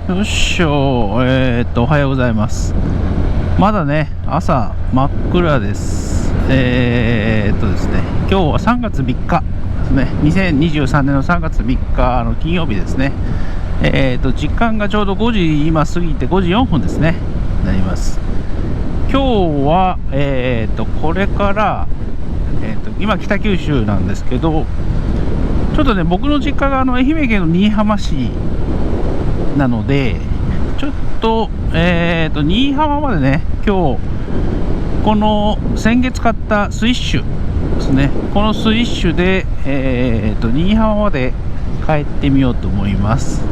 よっしょ。おはようございます。まだね、朝真っ暗です。ですね、今日は3月3日ですね。2023年の3月3日の金曜日ですね。時間がちょうど5時今過ぎて5時4分ですね。なります。今日はこれから今北九州なんですけど、ちょっとね僕の実家が愛媛県の新居浜市なので、ちょっと新居浜までね、今日この先月買ったスイッシュですね、このスイッシュで新居浜まで帰ってみようと思います。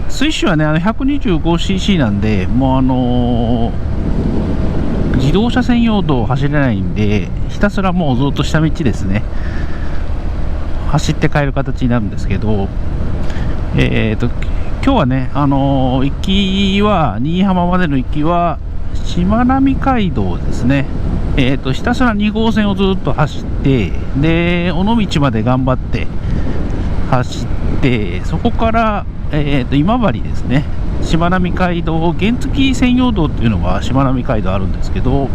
スイッシュはね125cc なんで、もう自動車専用道を走れないんで、ひたすらもうずっと下道ですね走って帰る形になるんですけど、今日はね、行きは新居浜までの行きはしまなみ海道ですね。ひたすら2号線をずっと走って、で尾道まで頑張って走って、そこから今治ですね。しまなみ海道原付専用道っていうのがしまなみ海道あるんですけど、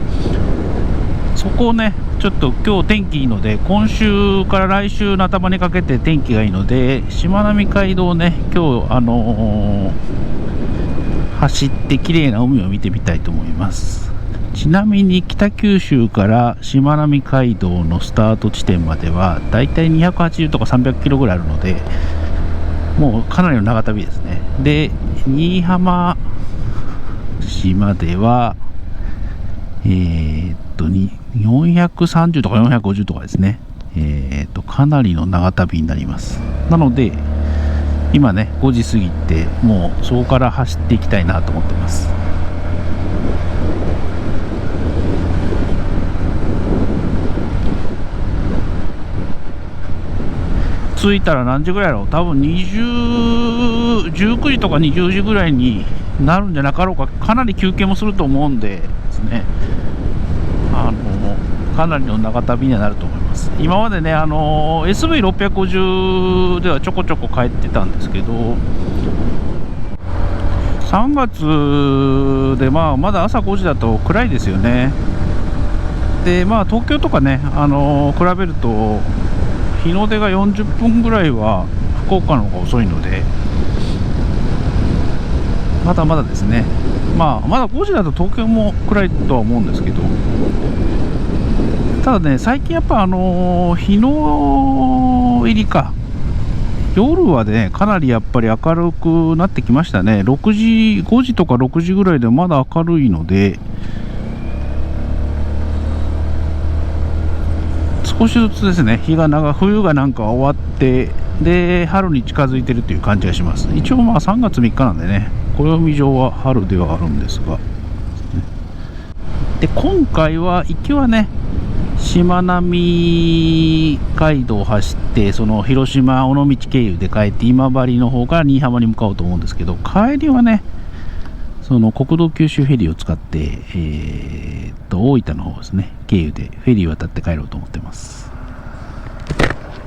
そこをねちょっと今日天気いいので、今週から来週の頭にかけて天気がいいので、しまなみ海道をね今日走って綺麗な海を見てみたいと思います。ちなみに北九州からしまなみ海道のスタート地点まではだいたい280とか300キロぐらいあるので、もうかなりの長旅ですね。で新居浜市までは430とか450とかですね。かなりの長旅になります。なので今ね5時過ぎて、もうそこから走っていきたいなと思ってます。着いたら何時ぐらいだろう。多分19時とか20時ぐらいになるんじゃなかろうか。かなり休憩もすると思うんでですね、かなりの長旅にはなると思います。今までねSV650 ではちょこちょこ帰ってたんですけど、3月でまだ朝5時だと暗いですよね。で東京とかね比べると日の出が40分ぐらいは福岡の方が遅いので、まだまだですね。まだ5時だと東京も暗いとは思うんですけど、ただね最近やっぱ日の入りか夜はねかなりやっぱり明るくなってきましたね。5時とか6時ぐらいでまだ明るいので、少しずつですね冬がなんか終わって、で春に近づいてるという感じがします。一応3月3日なんでね、暦上は春ではあるんですが、で今回は行きはねしまなみ海道を走って、その広島尾道経由で帰って今治の方から新居浜に向かおうと思うんですけど、帰りはねその国道九州フェリーを使って大分の方ですね経由でフェリー渡って帰ろうと思ってます。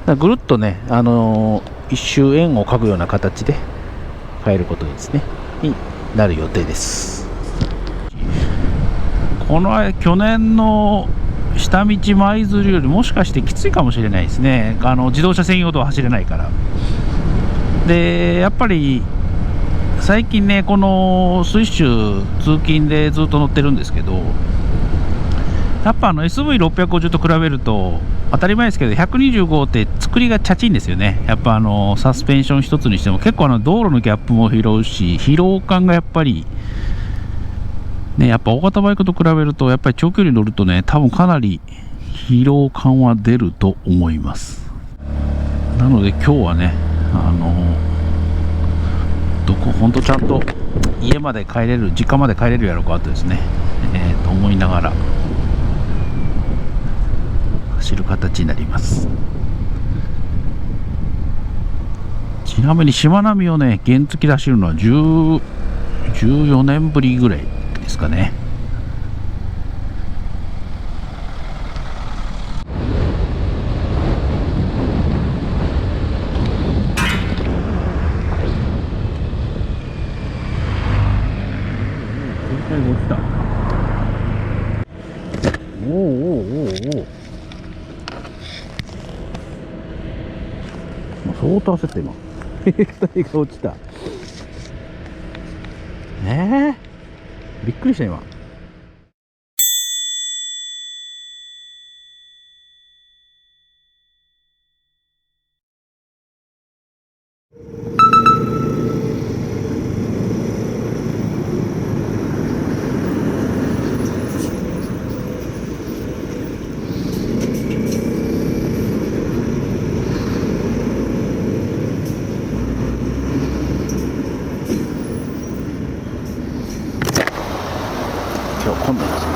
ぐるっとね一周円を描くような形で帰ることですねになる予定です。去年の下道舞鶴よりもしかしてきついかもしれないですね。自動車専用道は走れないから。でやっぱり最近ねこのスイッシュ通勤でずっと乗ってるんですけど、やっぱSV650 と比べると当たり前ですけど125って作りがチャチンですよね。やっぱサスペンション一つにしても結構道路のギャップも拾うし、疲労感がやっぱりね、やっぱ大型バイクと比べるとやっぱり長距離乗るとね多分かなり疲労感は出ると思います。なので今日はね本当ちゃんと家まで帰れる、実家まで帰れるやろうかとですね、と思いながら走る形になります。ちなみにしまなみをね原付で走るのは14年ぶりぐらいですかね。落ちた。おおおおおお。相当焦った今。兵隊が落ちた。びっくりした今。今日混んでますね。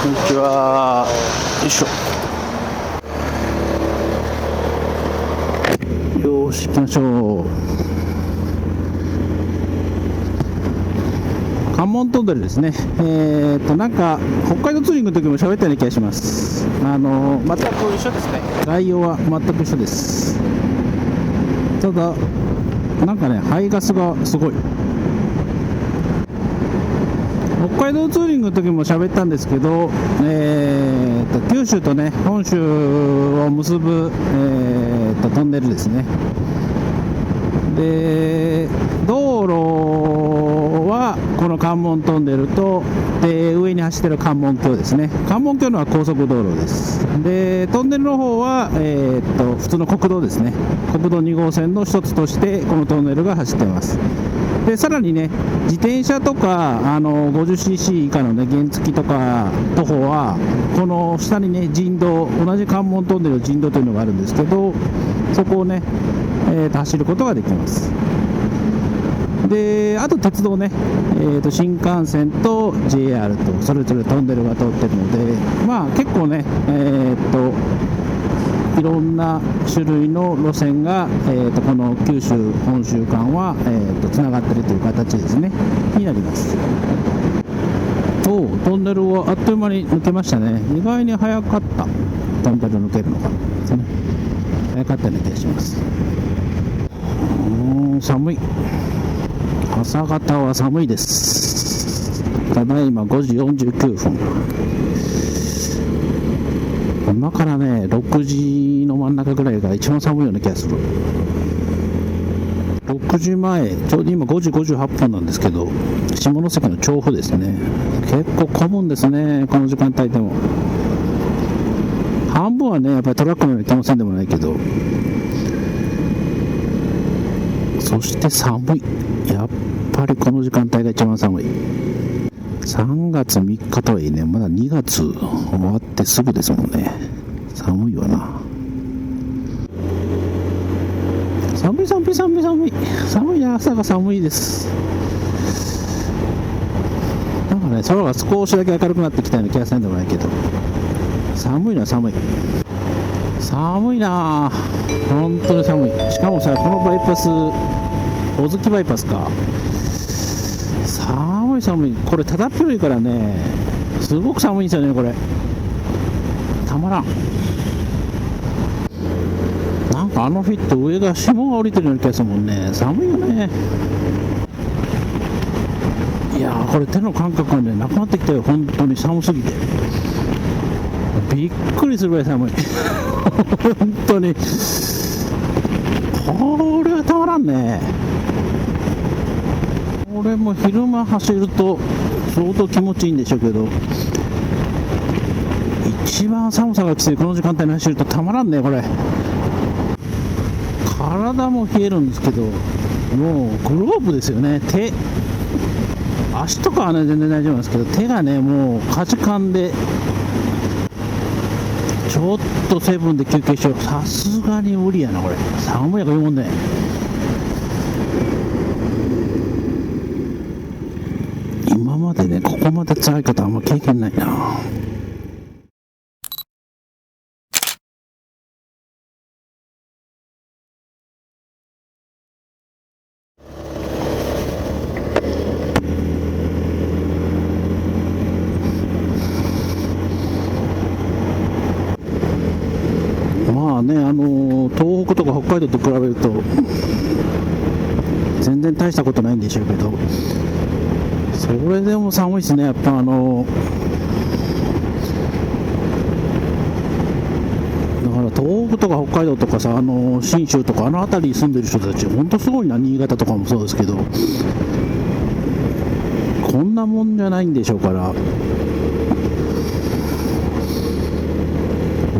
こんにちは。よいしょ。よーし行きましょう。関門トンネルですね。なんか北海道ツーリングの時も喋ったような気がします。全く一緒ですね。概要は全く一緒です。ただなんかね、排ガスがすごい。北海道ツーリングの時も喋ったんですけど、九州とね本州を結ぶ、トンネルですね。で道路はこの関門トンネルと、で上に走ってる関門橋ですね。関門橋のは高速道路です。でトンネルの方は、普通の国道ですね。国道2号線の一つとしてこのトンネルが走っています。でさらにね、自転車とか50cc 以下のね原付とか徒歩はこの下にね人道、同じ関門トンネルの人道というのがあるんですけど、そこをね、走ることができます。であと鉄道ね、新幹線と JR とそれぞれトンネルが通ってるので、まあ結構ね、いろんな種類の路線が、この九州本州間は、つながっているという形ですねになります。トンネルをあっという間に抜けましたね。意外に早かった。トンネル抜けるのがですね、早かったような気がします。寒い。朝方は寒いです。ただいま5時49分。今からね6時の真ん中ぐらいが一番寒いような気がする。6時前、ちょうど今5時58分なんですけど、下関の調布ですね。結構混むんですね、この時間帯でも。半分はねやっぱりトラックのように楽しんでもないけど、そして寒い。やっぱりこの時間帯が一番寒い。3月3日とはいえね、まだ2月終わってすぐですもんね。寒いわな。寒い寒い寒い寒い寒いな。朝が寒いです。なんかね、空が少しだけ明るくなってきたような気がするんでもないけど、寒いな寒い。寒いな、本当に寒い。しかもさ、このバイパス、小月バイパスか、寒い寒い。これただっぴろいからね、すごく寒いんですよね。これたまらん。なんかあの日って上が霜が降りてるような気がするもんね。寒いよね。いやー、これ手の感覚がねなくなってきたよ。本当に寒すぎてびっくりするぐらい寒い本当にこれはたまらんね。これも昼間走ると相当気持ちいいんでしょうけど、一番寒さがきついこの時間帯に走るとたまらんね。これ体も冷えるんですけど、もうグローブですよね。手、足とかはね全然大丈夫なんですけど、手がねもうかじかんで、ちょっとセブンで休憩しよう。さすがに無理やなこれ。寒いやから言うもんね。今までねここまで辛いことあんま経験ないな。まあまあね、東北とか北海道と比べると全然大したことないんでしょうけど、それでも寒いですね。やっぱだから東北とか北海道とかさ、信州とかあの辺りに住んでる人たち本当すごいな。新潟とかもそうですけど、こんなもんじゃないんでしょうから、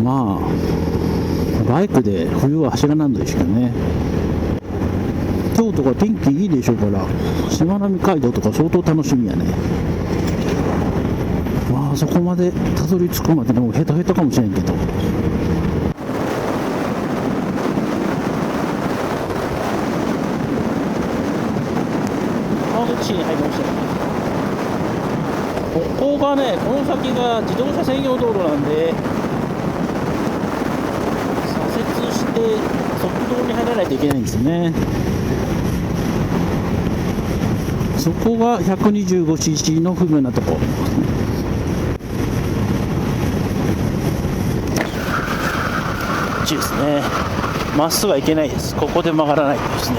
まあバイクで冬は走らないんでしょうね。今日とか天気いいでしょうから、しまなみ海道とか相当楽しみやね。まあそこまでたどり着くまででもヘトヘトかもしれんけど、川口市に入りました。ここがね、この先が自動車専用道路なんで、左折して側道に入らないといけないんですよね。そこが 125cc の不遇なとこ。こっちですね。まっすぐはいけないです。ここで曲がらないとですね。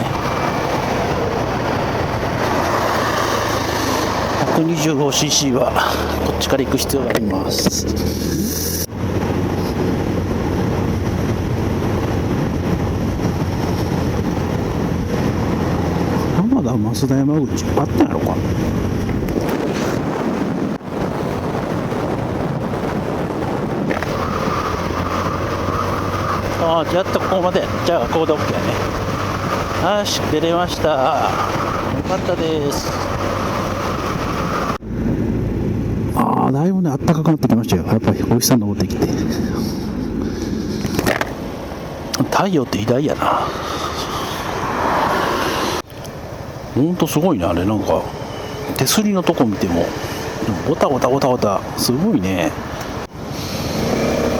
125cc はこっちから行く必要があります。浜田増田山口あったんやろか。ああ、やっとここまで。じゃあここで OK やね。よし、出れました。よかったです。ああ、だいぶね、あったかくなってきましたよ。やっぱりお日さん登ってきて。太陽って偉大やな。ほんとすごいね、あれ。なんか手すりのとこ見てもボタボタボタボタすごいね。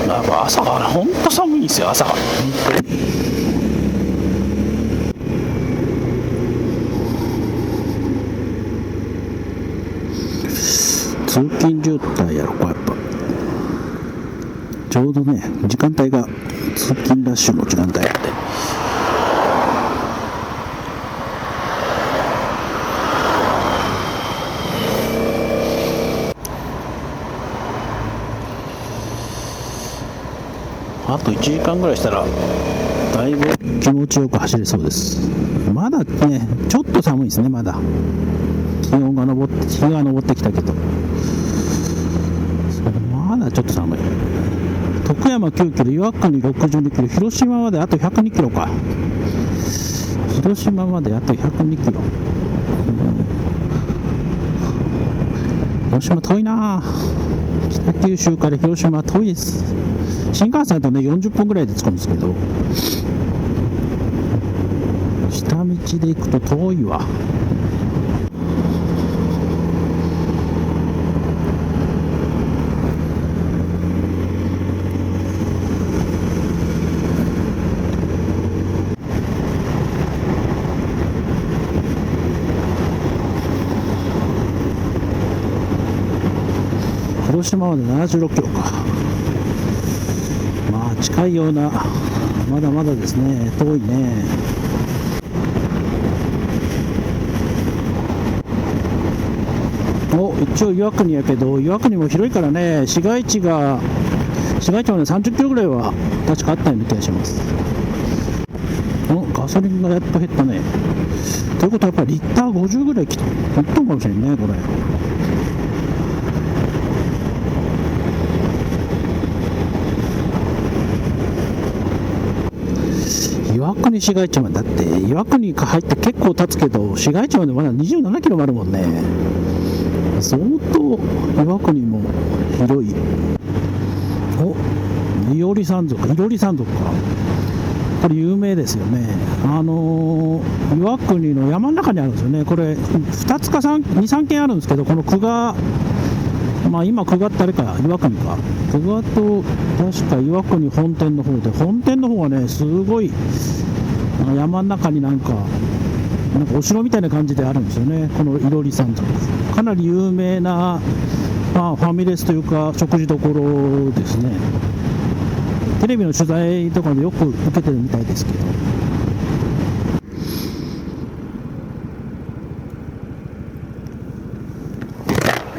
やっぱ朝がほんと寒いんですよ、朝が。通勤渋滞やろか。やっぱちょうどね、時間帯が通勤ラッシュの時間帯やって、あと1時間ぐらいしたらだいぶ気持ちよく走れそうです。まだね、ちょっと寒いですね。まだ日が昇ってきたけど、まだちょっと寒い。徳山9キロ、岩国62キロ、広島まであと102キロか。広島まであと102キロ。広島遠いな。北九州から広島は遠いです。新幹線だとね、40分ぐらいで着くんですけど、下道で行くと遠いわ。広島まで76キロか。まあ近いような、まだまだですね。遠いね。一応岩国やけど、岩国も広いからね、市街地はね30キロぐらいは確かあったような気がします。ガソリンがやっと減ったね。ということはやっぱりリッター50ぐらい減ったのかもしれんね、これ。岩国市街地まで、だって岩国入って結構経つけど、市街地までまだ27キロもあるもんね。相当岩国も広い。いろり山賊か。これ有名ですよね。岩国の山の中にあるんですよね。これ2つか2、3軒あるんですけど、この久我、まあ今久我ってあれか、岩国か。久我と確か岩国本店の方で、本店の方はね、すごい山の中になんかお城みたいな感じであるんですよね。このいろり山賊、かなり有名な、ファミレスというか食事どころですね。テレビの取材とかでよく受けてるみたいですけど。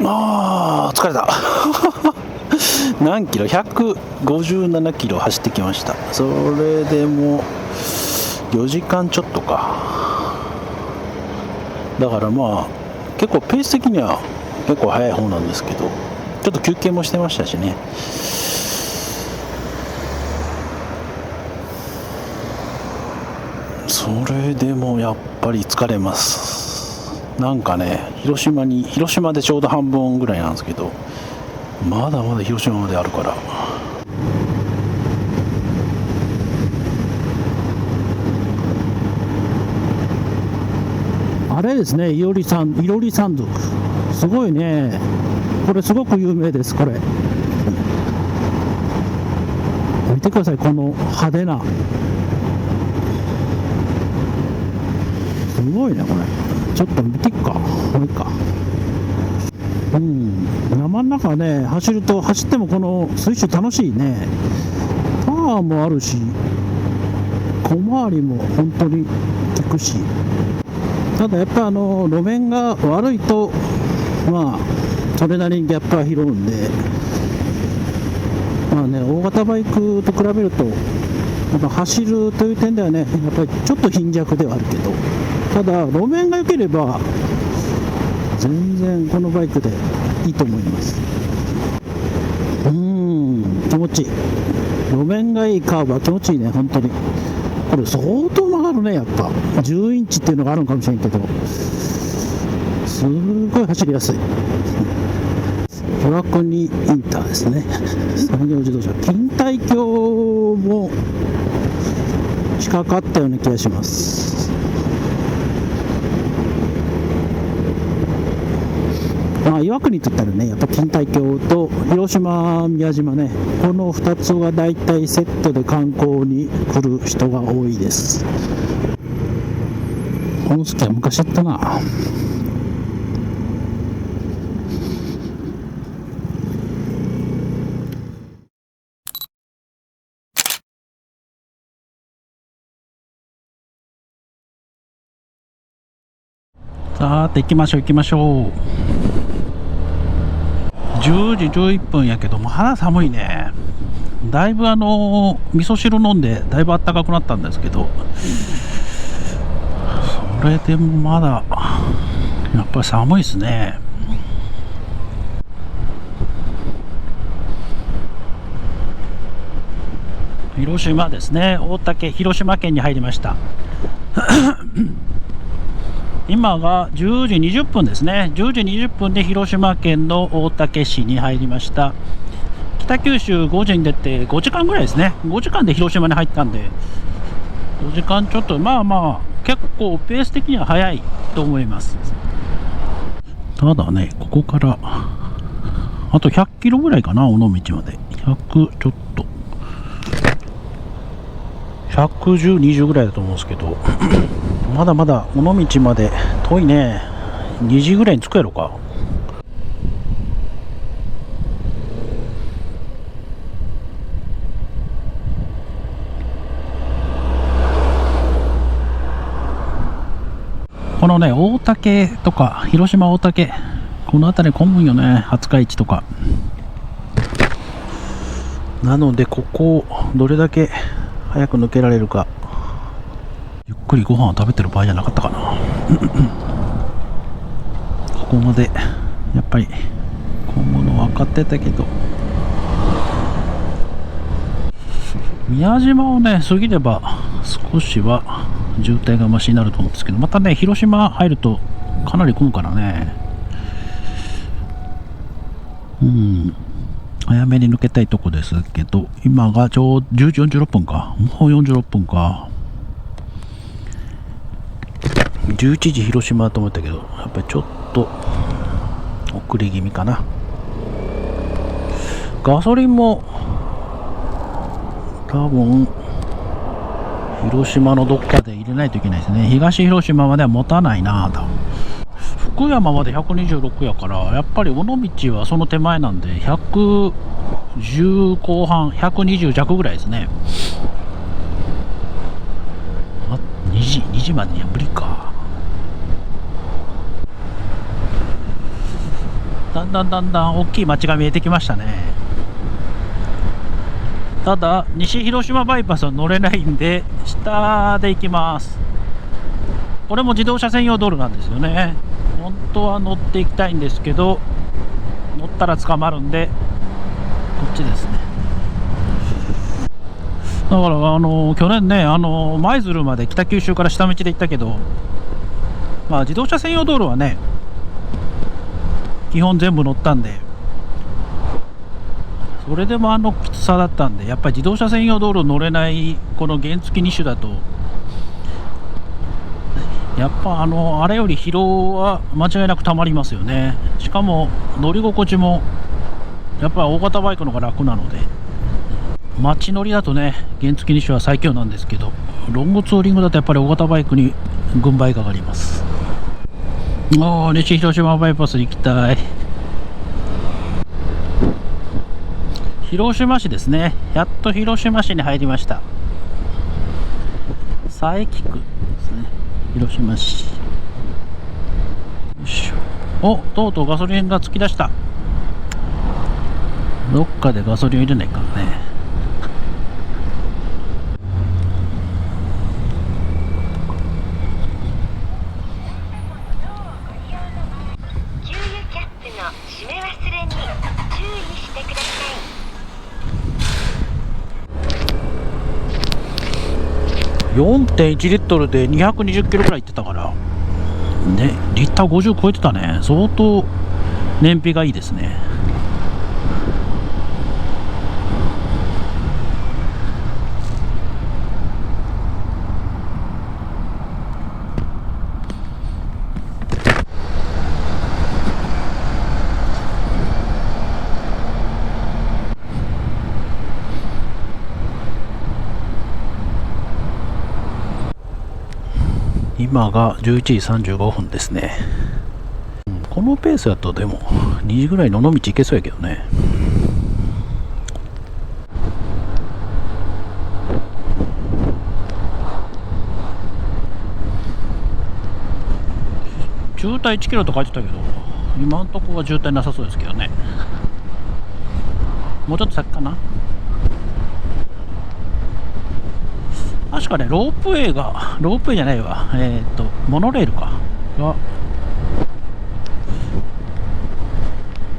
あー疲れた何キロ157キロ走ってきました。それでも4時間ちょっとか。だからまあ結構ペース的には結構速い方なんですけど、ちょっと休憩もしてましたしね。それでもやっぱり疲れます。なんかね、広島でちょうど半分ぐらいなんですけど、まだまだ広島まであるから。あれですね、いろり山賊、すごいね、これすごく有名です。これ見てください、この派手な、すごいねこれ。ちょっと見てっか、もういいか。山の中ね、走ってもこの水晶楽しいね。パワーもあるし、小回りも本当に効くし。ただやっぱ路面が悪いと、まあそれなりにギャップは拾うんで、まあね、大型バイクと比べると、やっぱ走るという点ではね、やっぱりちょっと貧弱ではあるけど、ただ路面が良ければ全然このバイクでいいと思います。気持ちいい。路面がいいカーブは気持ちいいね、本当に。これ相当曲がるね、やっぱ10インチっていうのがあるのかもしれんけど、すごい走りやすい。岩国インターですね。産業自動車錦帯橋も近かったような気がします。まあ、岩国といったらね、やっぱ錦帯橋と広島、宮島ね、この2つはだいたいセットで観光に来る人が多いです。この月は昔あったな。さーて行きましょう。10時11分やけども肌寒いね。だいぶ味噌汁飲んでだいぶ暖かくなったんですけど、それでもまだやっぱり寒いですね。広島ですね。大竹、広島県に入りました今が10時20分ですね。10時20分で広島県の大竹市に入りました。北九州5時に出て5時間ぐらいですね。5時間で広島に入ったんで、5時間ちょっと、まあまあ結構ペース的には早いと思います。ただね、ここからあと100キロぐらいかな、尾道まで。100ちょっと110、20ぐらいだと思うんですけどまだまだ尾道まで遠いね。2時ぐらいに着くやろか。このね、大竹とか広島大竹、この辺り混むんよね、廿日市とか。なのでここをどれだけ早く抜けられるか。ゆっくりご飯を食べてる場合じゃなかったかなここまでやっぱり混むの分かってたけど、宮島をね過ぎれば少しは渋滞がマシになると思うんですけど、またね広島入るとかなり混むからね。早めに抜けたいとこですけど、今がちょうど10時46分か。もう46分か。11時広島と思ったけど、やっぱりちょっと遅れ気味かな。ガソリンも多分広島のどっかで入れないといけないですね。東広島までは持たないな。多分福山まで126やから、やっぱり尾道はその手前なんで100 110後半、120弱ぐらいですね。2時までには無理か。だんだん大きい街が見えてきましたね。ただ西広島バイパスは乗れないんで下で行きます。これも自動車専用道路なんですよね。本当は乗っていきたいんですけど、乗ったら捕まるんでこっちですね。だから去年ね、舞鶴まで北九州から下道で行ったけど、まあ自動車専用道路はね基本全部乗ったんで、それでもきつさだったんで、やっぱり自動車専用道路乗れないこの原付2種だと、やっぱあれより疲労は間違いなくたまりますよね。しかも乗り心地もやっぱり大型バイクの方が楽なので、街乗りだとね原付2種は最強なんですけど、ロングツーリングだとやっぱり大型バイクに軍配が上がります。西広島バイパス行きたい。広島市ですね。やっと広島市に入りました。佐伯区ですね。広島市。よいしょ。とうとうガソリンが突き出した。どっかでガソリン入れないからね。給油キャップの閉め忘れに注意してください。4.1 リットルで220キロぐらいいってたからね、リッター50超えてたね。相当燃費がいいですね。今が11時35分ですね。このペースだとでも2時ぐらいの尾道行けそうやけどね。渋滞1キロと書いてたけど、今んとこは渋滞なさそうですけどね。もうちょっと先かな。確かね、ロープウェイじゃないわ、モノレールかが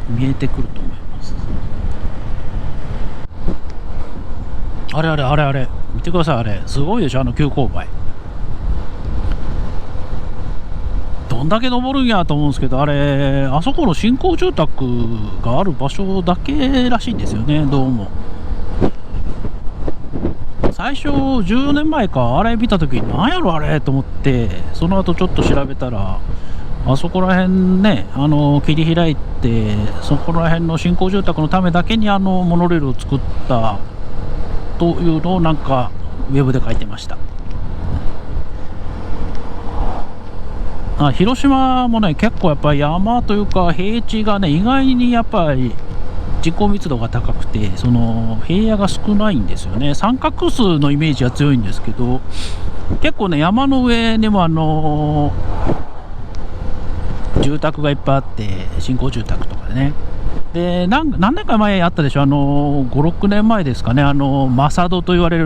見えてくると思います。あれ見てください。あれすごいでしょ、急勾配。どんだけ登るんやと思うんですけど、あそこの新興住宅がある場所だけらしいんですよね、どうも。最初10年前か、あれ見た時に何やろあれと思って、その後ちょっと調べたら、あそこら辺ね、切り開いて、そこら辺の新興住宅のためだけにモノレールを作ったというのをなんかウェブで書いてました。広島もね、結構やっぱり山というか平地がね、意外にやっぱり人口密度が高くて、その平野が少ないんですよね。三角州のイメージは強いんですけど、結構ね山の上にも住宅がいっぱいあって、新興住宅とかでね。で何年か前あったでしょ、5、6年前ですかね、マサドと言われる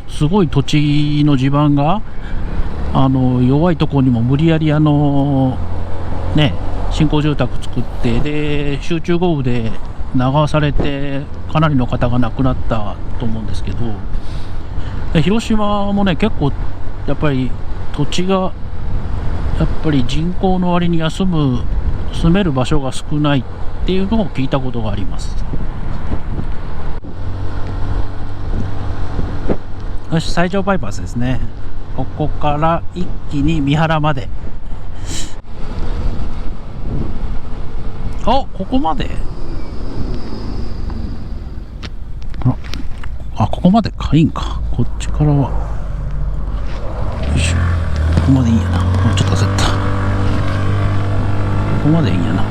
すごい土地の地盤が弱いところにも無理やりね新興住宅作って、で集中豪雨で流されてかなりの方が亡くなったと思うんですけど、広島もね結構やっぱり土地がやっぱり人口の割には住める場所が少ないっていうのを聞いたことがあります。よし、西条バイパスですね。ここから一気に三原まで。ここまで。ここまでかいいんか。こっちからはよいしょ、ここまでいいんやな。ちょっと焦った。ここまでいいんやな。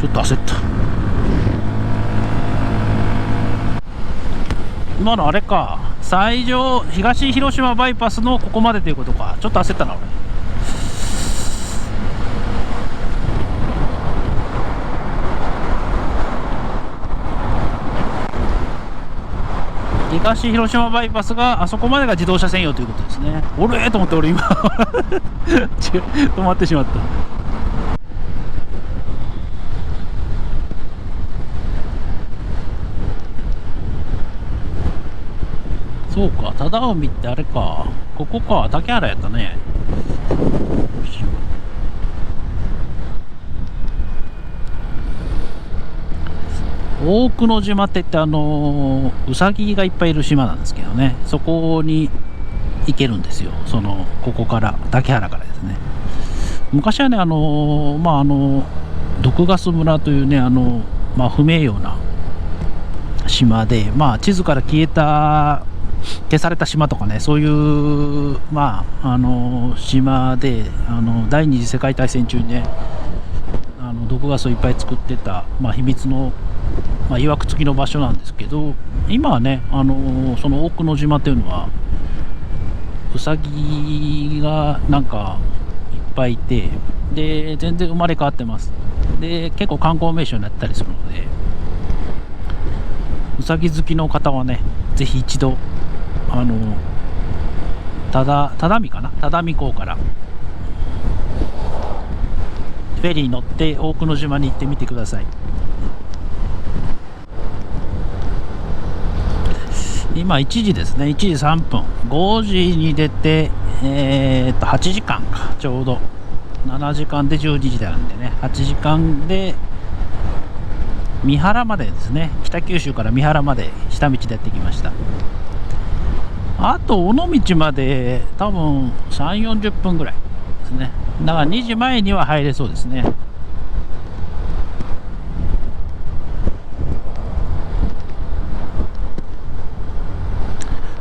ちょっと焦った。今のあれか、西条東広島バイパスのここまでということか。ちょっと焦ったな俺。東広島バイパスがあそこまでが自動車専用ということですね。俺と思って俺今止まってしまった。そうか、忠海ってあれか、ここか、竹原やったね。大久野島って言ってウサギがいっぱいいる島なんですけどね、そこに行けるんですよ。ここから竹原からですね。昔はね毒ガス村というね不名誉な島で、地図から消された島とかね、そういう島で第二次世界大戦中にね毒ガスをいっぱい作ってた、秘密のいわくつきの場所なんですけど、今はねその大久野島っていうのはウサギがなんかいっぱいいて、で全然生まれ変わってます。で結構観光名所になったりするので、ウサギ好きの方はねぜひ一度只見かな、只見港からフェリーに乗って大久野島に行ってみてください。今1時ですね。1時3分。5時に出て、8時間か。ちょうど。7時間で12時であるんでね。8時間で、三原までですね。北九州から三原まで下道でやってきました。あと、尾道まで多分3、40分ぐらいですね。だから2時前には入れそうですね。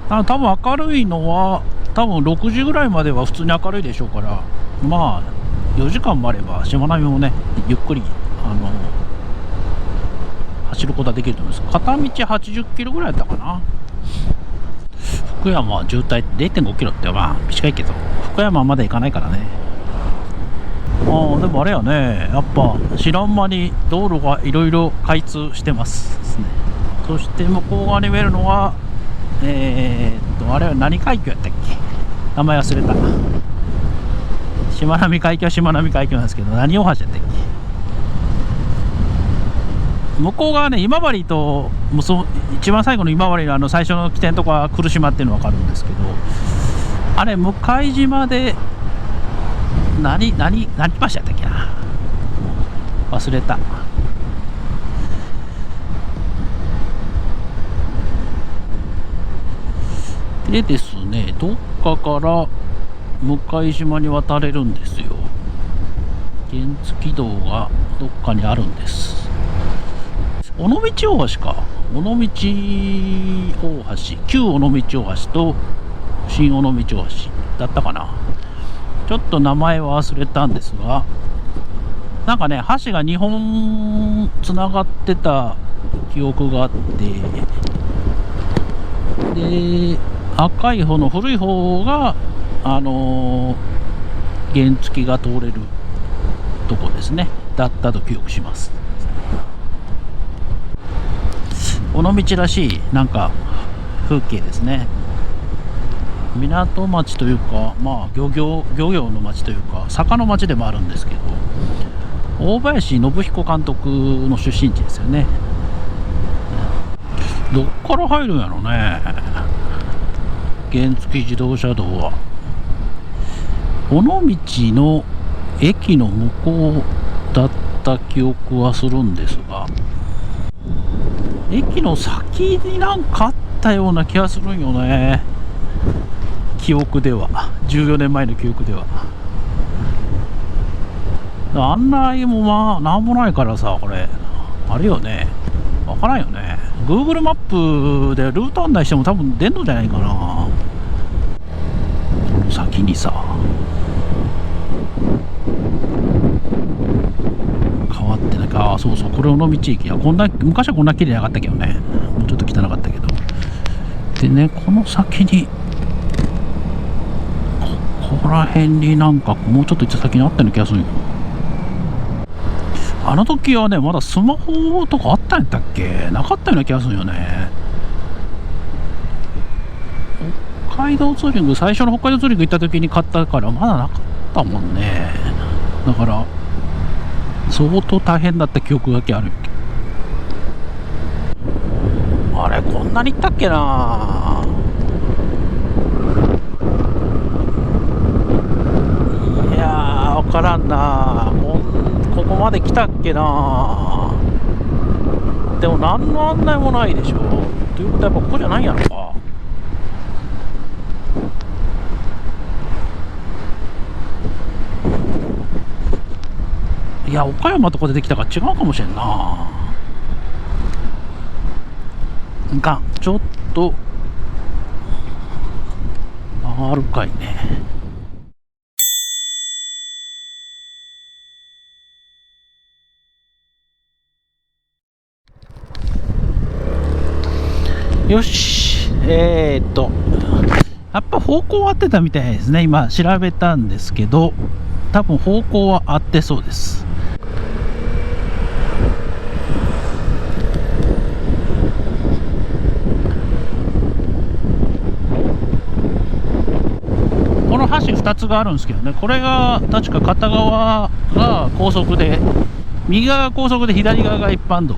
多分明るいのは多分6時ぐらいまでは普通に明るいでしょうから、4時間もあればしまなみもねゆっくり走ることはできると思います。片道80キロぐらいだったかな。福山は渋滞 0.5 キロって短いけど、福山はまだ行かないからね。でもあれやね、やっぱ知らん間に道路がいろいろ開通してますですね。そして向こう側に見えるのはあれは何海峡やったっけ、名前忘れた。しまなみ海峡はしまなみ海峡なんですけど、何大橋やったっけ。向こう側ね、今治と一番最後の今治の最初の起点とか来島っていうの分かるんですけど、あれ向島で何橋やったっけな、忘れた。でですね、どっかから向島に渡れるんですよ。原付道がどっかにあるんです。尾道大橋か。尾道大橋、旧尾道大橋と新尾道大橋だったかな。ちょっと名前は忘れたんですが、なんかね、橋が2本つながってた記憶があって、で赤い方の古い方が原付が通れるとこですね、だったと記憶します。尾道らしいなんか風景ですね。港町というか、漁業の町というか坂の町でもあるんですけど、大林信彦監督の出身地ですよね。どっから入るんやろね、原付自動車道は。尾道の駅の向こうだった記憶はするんですが、駅の先になんかあったような気がするんよね、記憶では。14年前の記憶では。案内もなんもないからさ、これあれよね、わからんよね。 Google マップでルート案内しても多分出んのじゃないかな。この先にさ変わってないか。そうそう、これ尾道駅や。昔はこんな綺麗なかったけどね、もうちょっと汚かったけど、でね、この先にここら辺になんかもうちょっと行った先にあったような気がするよ。あの時はねまだスマホとかあったんやったっけ、なかったような気がするよね。北海道ツーリング、最初の北海道ツーリング行った時に買ったからまだなかったもんね。だから相当大変だった記憶だけある。あれこんなに行ったっけな。いやー分からんな。ここまで来たっけな。でも何の案内もないでしょ。ということはやっぱここじゃないんやろか。いや岡山とか出てきたから違うかもしれんな。がちょっとあるかいね。よし、やっぱ方向合ってたみたいですね。今調べたんですけど、多分方向は合ってそうです。この橋2つがあるんですけどね、これが確か片側が高速で、右側が高速で左側が一般道